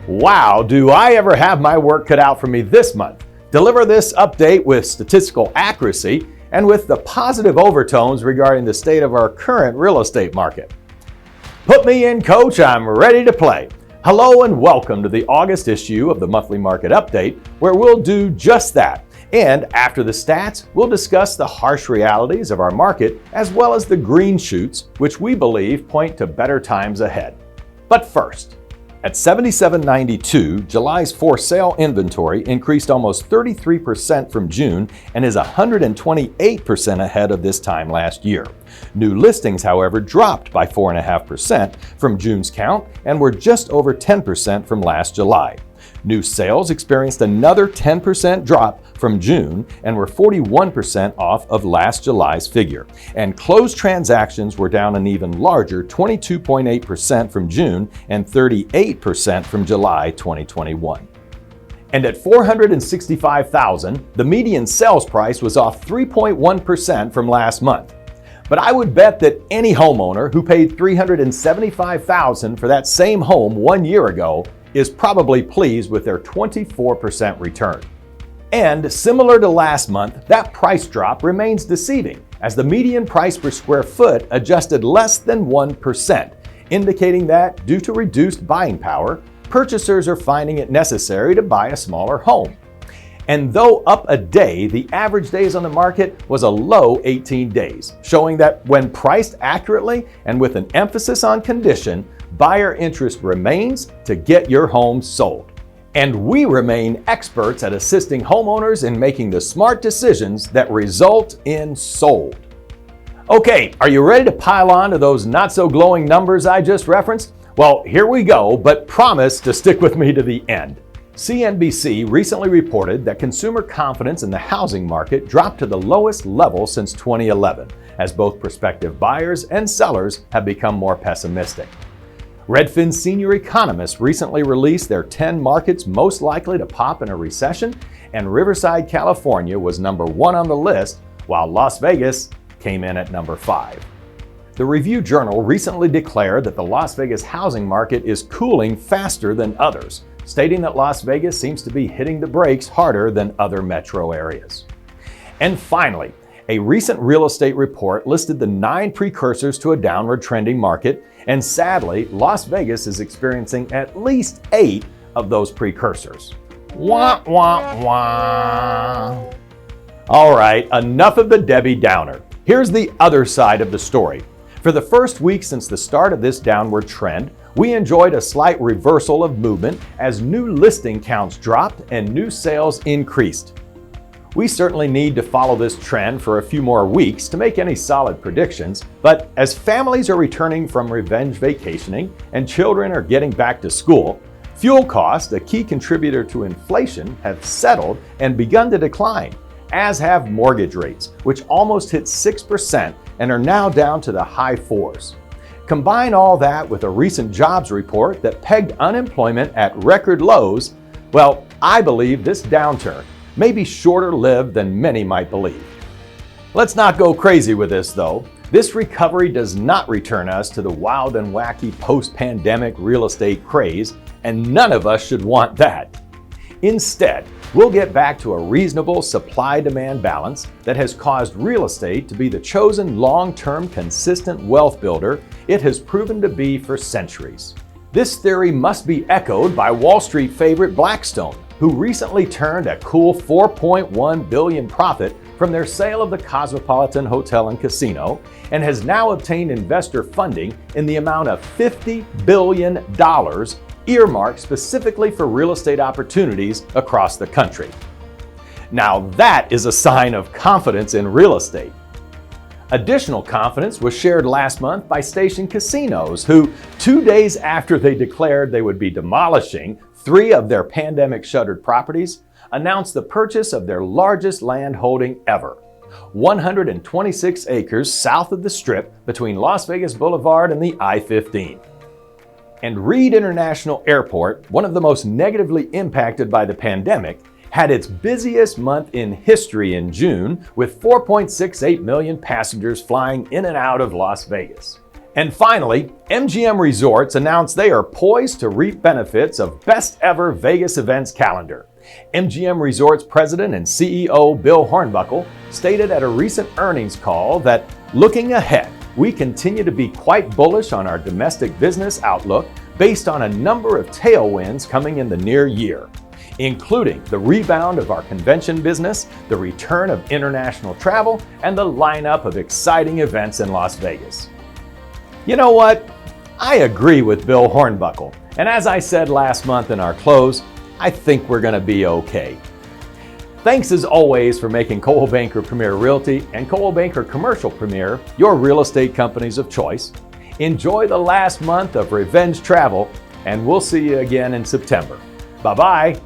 Wow, do I ever have my work cut out for me this month. Deliver this update with statistical accuracy and with the positive overtones regarding the state of our current real estate market. Put me in, coach, I'm ready to play. Hello and welcome to the August issue of the Monthly Market Update, where we'll do just that. And after the stats, we'll discuss the harsh realities of our market as well as the green shoots, which we believe point to better times ahead. But first, at 7792, July's for sale inventory increased almost 33% from June and is 128% ahead of this time last year. New listings, however, dropped by 4.5% from June's count and were just over 10% from last July. New sales experienced another 10% drop from June and were 41% off of last July's figure. And closed transactions were down an even larger 22.8% from June and 38% from July 2021. And at $465,000, the median sales price was off 3.1% from last month. But I would bet that any homeowner who paid $375,000 for that same home 1 year ago is probably pleased with their 24% return. And similar to last month, that price drop remains deceiving, as the median price per square foot adjusted less than 1%, indicating that due to reduced buying power, purchasers are finding it necessary to buy a smaller home. And though up a day, the average days on the market was a low 18 days, showing that when priced accurately and with an emphasis on condition, buyer interest remains to get your home sold. And we remain experts at assisting homeowners in making the smart decisions that result in sold. Okay, are you ready to pile on to those not so glowing numbers I just referenced? Well, here we go, but promise to stick with me to the end. CNBC recently reported that consumer confidence in the housing market dropped to the lowest level since 2011, as both prospective buyers and sellers have become more pessimistic. Redfin senior economists recently released their 10 markets most likely to pop in a recession, and Riverside, California was number 1 on the list, while Las Vegas came in at number 5. The Review Journal recently declared that the Las Vegas housing market is cooling faster than others, stating that Las Vegas seems to be hitting the brakes harder than other metro areas. And finally, a recent real estate report listed the 9 precursors to a downward trending market, and sadly, Las Vegas is experiencing at least 8 of those precursors. Wah, wah, wah. All right, enough of the Debbie Downer. Here's the other side of the story. For the first week since the start of this downward trend, we enjoyed a slight reversal of movement as new listing counts dropped and new sales increased. We certainly need to follow this trend for a few more weeks to make any solid predictions, but as families are returning from revenge vacationing and children are getting back to school, fuel costs, a key contributor to inflation, have settled and begun to decline, as have mortgage rates, which almost hit 6% and are now down to the high 4s. Combine all that with a recent jobs report that pegged unemployment at record lows, well, I believe this downturn may be shorter lived than many might believe. Let's not go crazy with this though. This recovery does not return us to the wild and wacky post-pandemic real estate craze, and none of us should want that. Instead, we'll get back to a reasonable supply-demand balance that has caused real estate to be the chosen long-term consistent wealth builder it has proven to be for centuries. This theory must be echoed by Wall Street favorite Blackstone, who recently turned a cool $4.1 billion profit from their sale of the Cosmopolitan Hotel and Casino, and has now obtained investor funding in the amount of $50 billion earmarked specifically for real estate opportunities across the country. Now that is a sign of confidence in real estate. Additional confidence was shared last month by Station Casinos, who 2 days after they declared they would be demolishing 3 of their pandemic shuttered properties, announced the purchase of their largest land holding ever, 126 acres south of the Strip between Las Vegas Boulevard and the I-15. And Reed International Airport, one of the most negatively impacted by the pandemic, had its busiest month in history in June, with 4.68 million passengers flying in and out of Las Vegas. And finally, MGM Resorts announced they are poised to reap benefits of best ever Vegas events calendar. MGM Resorts President and CEO Bill Hornbuckle stated at a recent earnings call that looking ahead, we continue to be quite bullish on our domestic business outlook based on a number of tailwinds coming in the near year, including the rebound of our convention business, the return of international travel, and the lineup of exciting events in Las Vegas. You know what? I agree with Bill Hornbuckle, and as I said last month in our close, I think we're going to be okay. Thanks as always for making Coldwell Banker Premier Realty and Coldwell Banker Commercial Premier your real estate companies of choice. Enjoy the last month of revenge travel, and we'll see you again in September. Bye-bye.